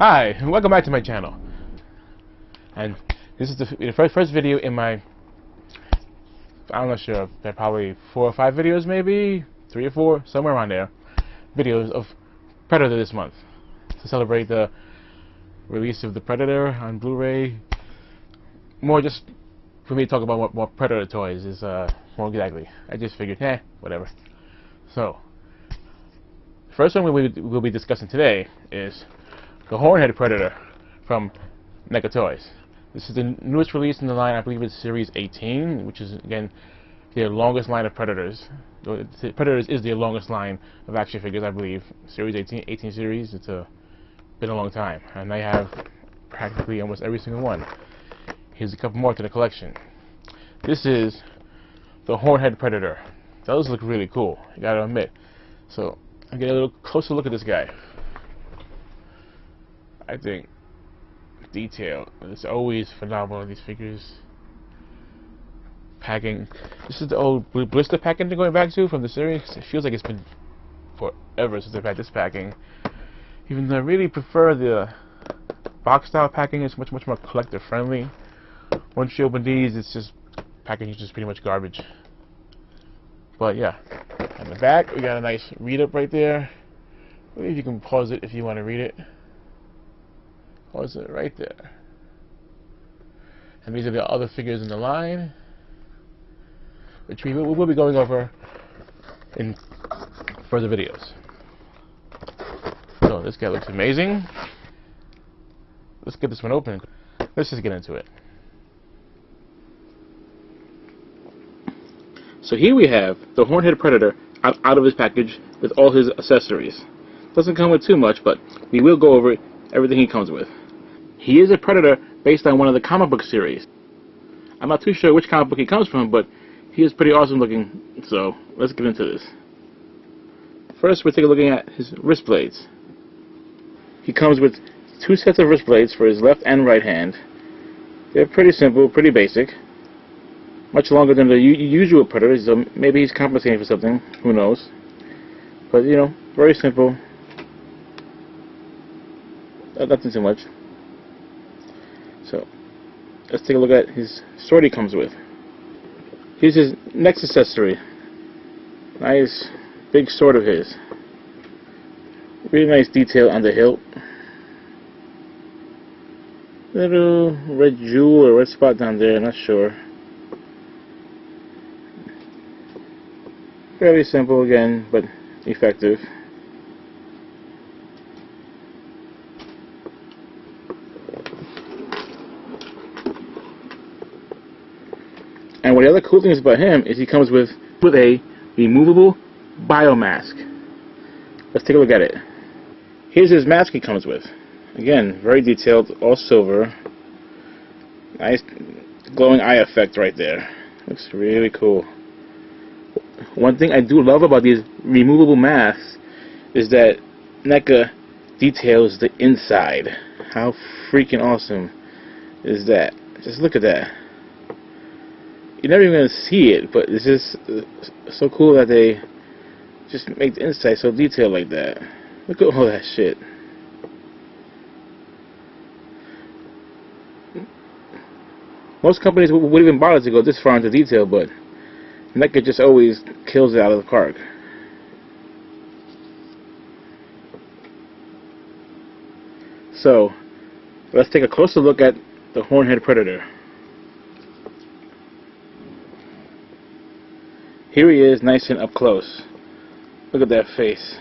Hi, and welcome back to my channel. And this is the first video in my, I'm not sure, there are probably 4 or 5 videos, maybe 3 or 4, somewhere around there, videos of Predator this month to celebrate the release of the Predator on Blu-ray. More just for me to talk about what Predator toys is, more exactly. I just figured, whatever. So, the first one we'll be discussing today is the Hornhead Predator from Neca Toys. This is the newest release in the line. I believe it's Series 18, which is, again, their longest line of Predators. Predators is their longest line of action figures, I believe. Series 18 series, it's been a long time. And they have practically almost every single one. Here's a couple more to the collection. This is the Hornhead Predator. Those look really cool, you gotta admit. So, I'll get a little closer look at this guy. I think detail is always phenomenal in these figures. Packing. This is the old blister packing they're going back to from the series. It feels like it's been forever since they've had this packing. Even though I really prefer the box style packing, it's much more collector friendly. Once you open these, it's just packaging is just pretty much garbage. But yeah, on the back we got a nice read up right there. I believe you can pause it if you want to read it. Pause it right there. And these are the other figures in the line, which we will be going over in further videos. So this guy looks amazing. Let's get this one open. Let's just get into it. So here we have the Hornhead Predator out of his package with all his accessories. Doesn't come with too much, but we will go over everything he comes with. He is a Predator based on one of the comic book series. I'm not too sure which comic book he comes from, but he is pretty awesome looking, so let's get into this. First, we're taking a look at his wrist blades. He comes with 2 sets of wrist blades for his left and right hand. They're pretty simple, pretty basic. Much longer than the usual Predator, so maybe he's compensating for something, who knows. But, you know, very simple. Nothing too much. So, let's take a look at his sword he comes with. Here's his next accessory. Nice big sword of his. Really nice detail on the hilt. Little red jewel or red spot down there, not sure. Fairly simple again, but effective. And one of the other cool things about him is he comes with a removable biomask. Let's take a look at it. Here's his mask he comes with. Again, very detailed, all silver. Nice glowing eye effect right there. Looks really cool. One thing I do love about these removable masks is that NECA details the inside. How freaking awesome is that? Just look at that. You're never even going to see it, but it's just so cool that they just make the inside so detailed like that. Look at all that shit. Most companies wouldn't even bother to go this far into detail, but NECA just always kills it out of the park. So, let's take a closer look at the Hornhead Predator. Here he is, nice and up close. Look at that face.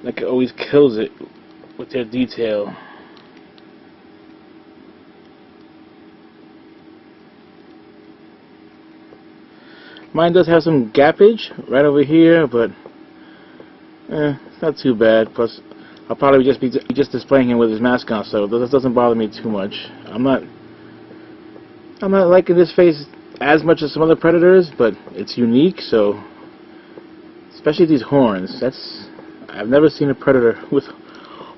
NECA always kills it with their detail. Mine does have some gappage right over here, but it's not too bad. Plus, I'll probably just be displaying him with his mask on, so this doesn't bother me too much. I'm not liking this face as much as some other Predators, but it's unique. So, especially these horns. I've never seen a Predator with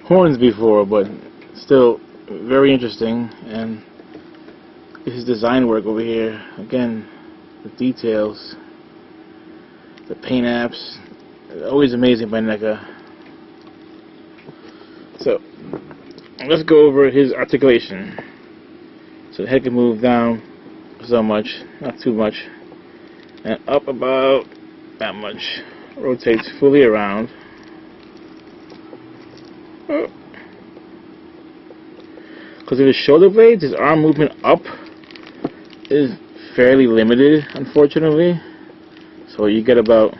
horns before, but still very interesting. And his design work over here again. The details, the paint apps, always amazing by NECA. So let's go over his articulation. So the head can move down so much, not too much, and up about that much. Rotates fully around. Because of his shoulder blades, his arm movement up is fairly limited, unfortunately. So you get about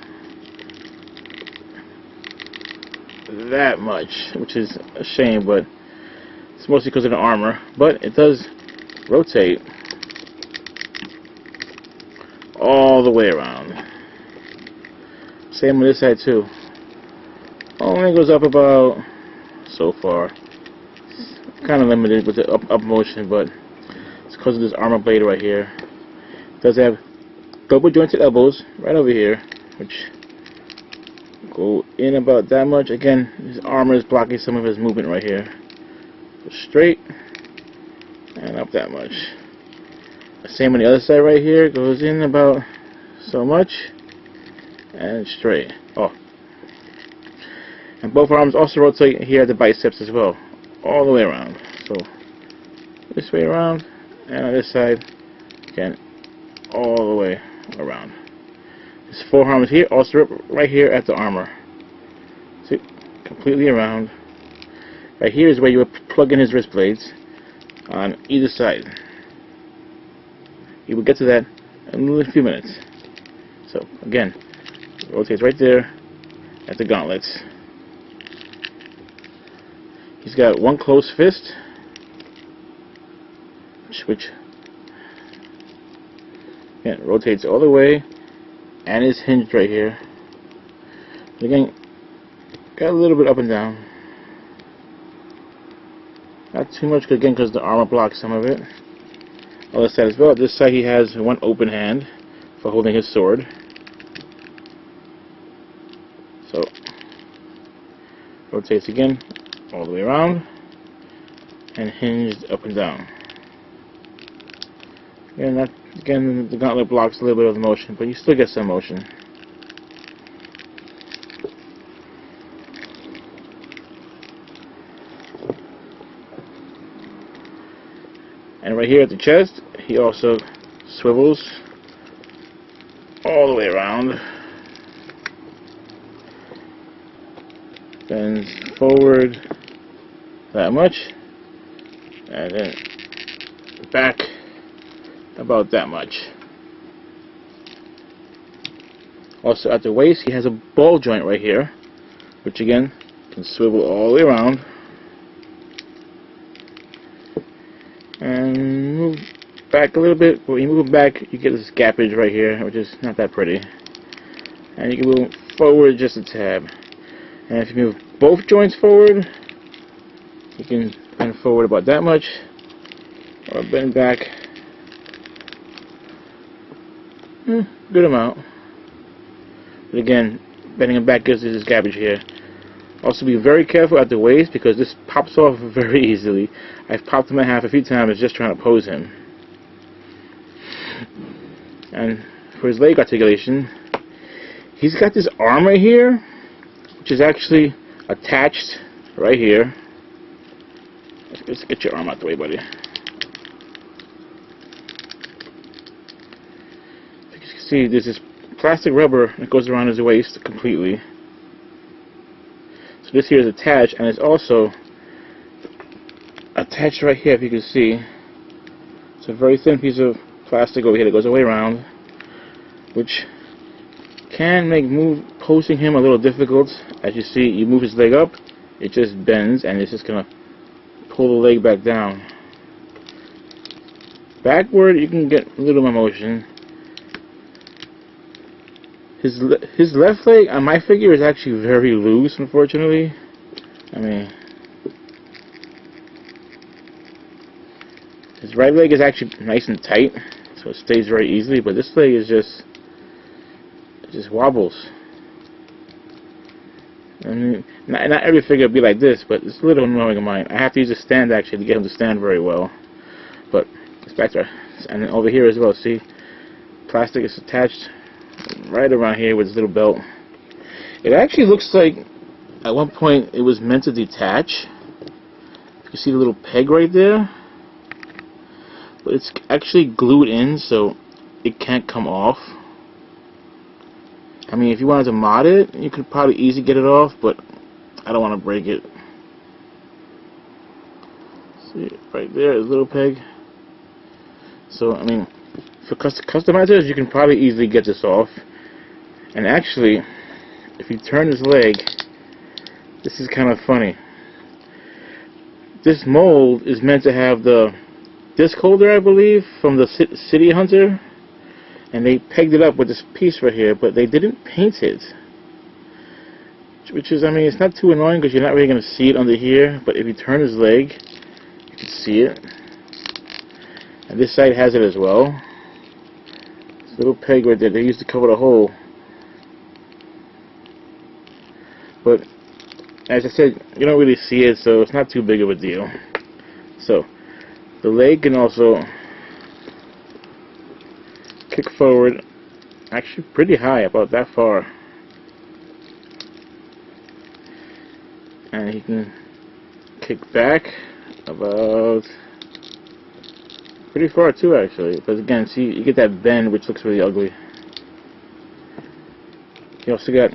that much, which is a shame, but it's mostly because of the armor. But it does rotate all the way around. Same on this side too. Only goes up about, so far, kind of limited with the up motion, but it's because of this armor blade right here. It does have double jointed elbows right over here, which go in about that much. Again, his armor is blocking some of his movement right here. Go straight and up that much. Same on the other side right here. Goes in about so much and straight. Oh, and both arms also rotate here at the biceps as well, all the way around. So this way around, and on this side again, all the way around. His forearms here also right here at the armor. See, completely around. Right here is where you would plug in his wrist blades on either side. You will get to that in a few minutes. So again, rotates right there at the gauntlets. He's got one closed fist, which again rotates all the way, and is hinged right here. Again, got a little bit up and down. Not too much, again, because the armor blocks some of it. Other side as well. This side he has one open hand for holding his sword. So rotates again all the way around and hinged up and down. Again, the gauntlet blocks a little bit of the motion, but you still get some motion. And right here at the chest, he also swivels all the way around, bends forward that much, and then back about that much. Also at the waist, he has a ball joint right here, which again can swivel all the way around and move back a little bit. When you move back, you get this gappage right here, which is not that pretty, and you can move forward just a tad. And if you move both joints forward, you can bend forward about that much, or bend back good amount. But again, bending him back gives this gappage here. Also be very careful at the waist, because this pops off very easily. I've popped him in half a few times just trying to pose him. And for his leg articulation, he's got this arm right here, which is actually attached right here. Let's get your arm out the way, buddy. You can see there's this plastic rubber that goes around his waist completely. So this here is attached, and it's also attached right here, if you can see. It's a very thin piece of plastic over here that goes all the way around, which can make posing him a little difficult. As you see, you move his leg up, it just bends, and it's just gonna pull the leg back down. Backward, you can get a little more motion. His left leg on my figure is actually very loose, unfortunately. I mean, his right leg is actually nice and tight, so it stays very easily, but this leg is just, it just wobbles. I mean, not every figure will be like this, but it's a little annoying of mine. I have to use a stand actually to get him to stand very well. But it's back there, and then over here as well. See, plastic is attached right around here with this little belt. It actually looks like at one point it was meant to detach, You see the little peg right there? But it's actually glued in, so it can't come off. I mean, if you wanted to mod it, you could probably easily get it off, but I don't want to break it. See, right there is a little peg. So, I mean, for customizers, you can probably easily get this off. And actually, if you turn this leg, this is kind of funny. This mold is meant to have the disc holder, I believe, from the City Hunter. And they pegged it up with this piece right here, but they didn't paint it. Which is, I mean, it's not too annoying because you're not really going to see it under here. But if you turn his leg, you can see it. And this side has it as well. This little peg right there, they used to cover the hole. But, as I said, you don't really see it, so it's not too big of a deal. So, the leg can also kick forward, actually pretty high, about that far. And he can kick back about pretty far too, actually. But again, see, you get that bend, which looks really ugly. You also got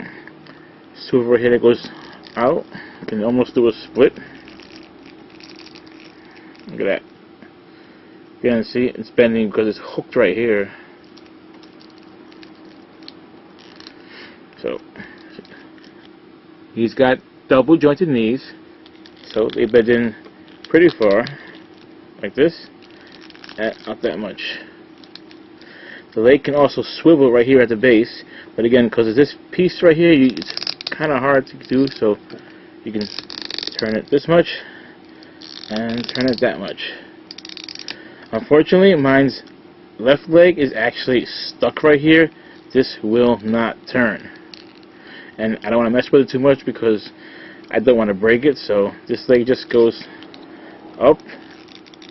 silver here that goes out. You can almost do a split. Look at that. Again, see, it's bending because it's hooked right here. So, he's got double jointed knees, so they bend in pretty far, like this, and not that much. The leg can also swivel right here at the base, but again, because of this piece right here, it's kind of hard to do, so you can turn it this much, and turn it that much. Unfortunately, mine's left leg is actually stuck right here. This will not turn. And I don't want to mess with it too much because I don't want to break it, so this leg just goes up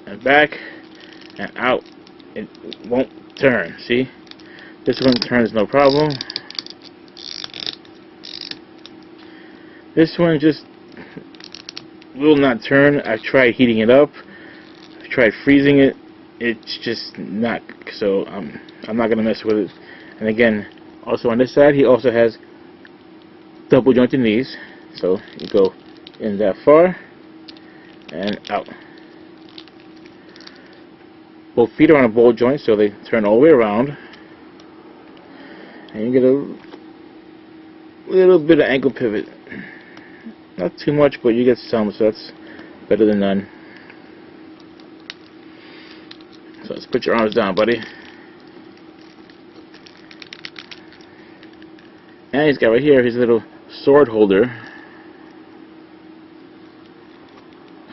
and back and out. It won't turn, see? This one turns no problem. This one just will not turn. I've tried heating it up. I've tried freezing it. It's just not, so I'm not going to mess with it. And again, also on this side, he also has double jointed knees, so you go in that far and out. Both feet are on a ball joint, so they turn all the way around, and you get a little bit of ankle pivot. Not too much, but you get some, so that's better than none. So let's put your arms down, buddy. And he's got right here his little sword holder.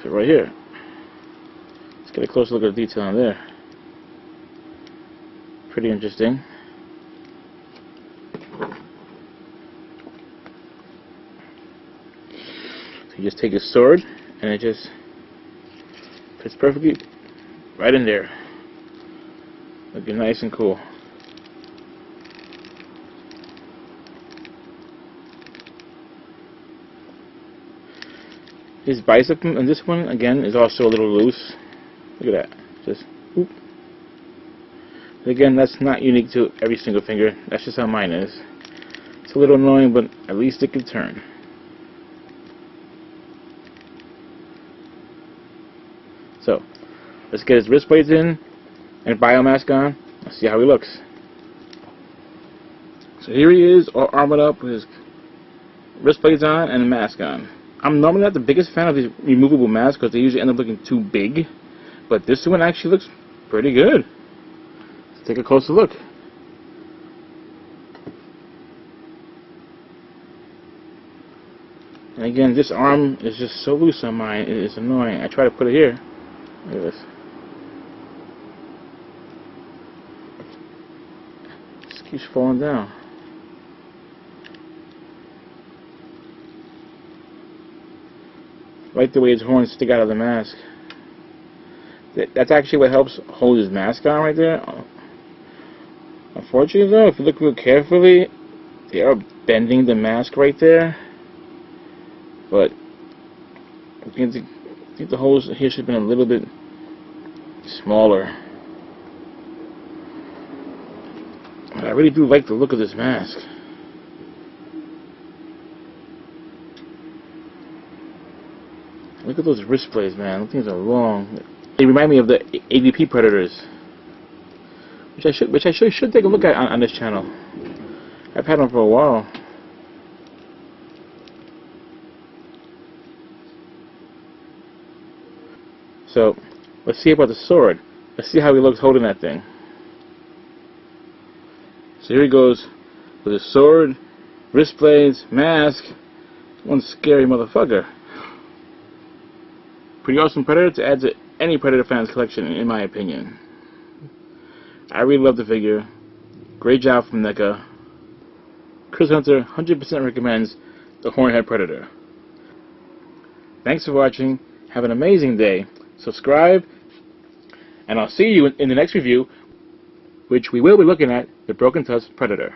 So right here. Let's get a closer look at the detail on there. Pretty interesting. So you just take your sword and it just fits perfectly right in there. Looking nice and cool. His bicep and this one again is also a little loose. Look at that. Just whoop. Again, that's not unique to every single finger. That's just how mine is. It's a little annoying, but at least it can turn. So, let's get his wrist blades in and biomask on. Let's see how he looks. So here he is, all armored up with his wrist blades on and a mask on. I'm normally not the biggest fan of these removable masks because they usually end up looking too big, but this one actually looks pretty good. Let's take a closer look. And again, this arm is just so loose on mine, it is annoying. I try to put it here. Look at this. Just keeps falling down. Like the way his horns stick out of the mask. That's actually what helps hold his mask on right there. Unfortunately though, if you look real carefully, they are bending the mask right there. But they think the holes here should have been a little bit smaller. But I really do like the look of this mask. Look at those wrist blades, man. Those things are long. They remind me of the AVP Predators, which I should take a look at on this channel. I've had them for a while. So let's see about the sword. Let's see how he looks holding that thing. So here he goes with his sword, wrist blades, mask. One scary motherfucker. Pretty awesome Predator to add to any Predator fan's collection, in my opinion. I really love the figure. Great job from Neca. Chris Hunter 100% recommends the Hornhead Predator. Thanks for watching. Have an amazing day. Subscribe, and I'll see you in the next review, which we will be looking at the Broken Tusk Predator.